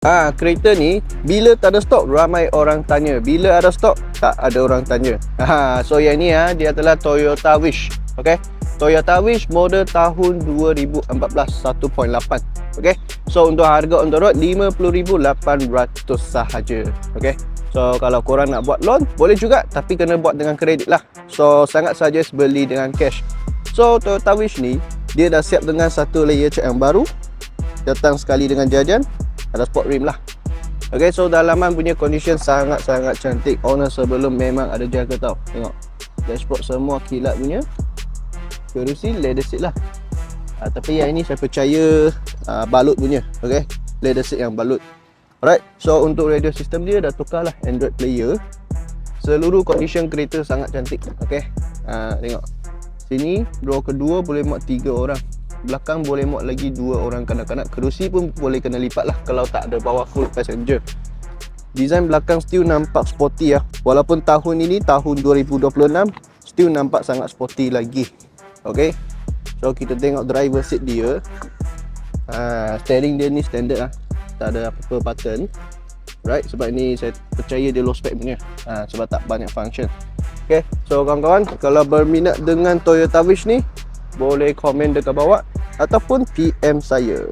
Kereta ni bila tak ada stok ramai orang tanya, bila ada stok tak ada orang tanya. So yang ni dia adalah Toyota Wish. Okey. Toyota Wish model tahun 2014 1.8. Okey. So untuk harga on the road 50,800 sahaja. Okey. So kalau korang nak buat loan boleh juga, tapi kena buat dengan kredit lah. So sangat suggest beli dengan cash. So Toyota Wish ni dia dah siap dengan satu layer cat yang baru, datang sekali dengan jajan, ada sport rim lah. Okay, so dalaman punya condition sangat-sangat cantik. Owner sebelum memang ada jaga tau. Tengok dashboard semua kilat punya, kerusi leather seat lah. Tapi yang ini saya percaya balut punya. Okay, leather seat yang balut. Alright, so untuk radio system dia dah tukar lah, Android player. Seluruh condition kereta sangat cantik. Okay, tengok sini draw kedua boleh muat 3 orang, belakang boleh muat lagi 2 orang kanak-kanak. Kerusi pun boleh kena lipat lah kalau tak ada bawa full passenger. Design belakang still nampak sporty lah. Walaupun tahun ini tahun 2026 still nampak sangat sporty lagi. Okay, so kita tengok driver seat dia. Steering dia ni standard lah, tak ada apa-apa button. Right, sebab ni saya percaya dia low spec punya, sebab tak banyak function. Okay, so kawan-kawan kalau berminat dengan Toyota Wish ni boleh komen dekat bawah ataupun PM saya.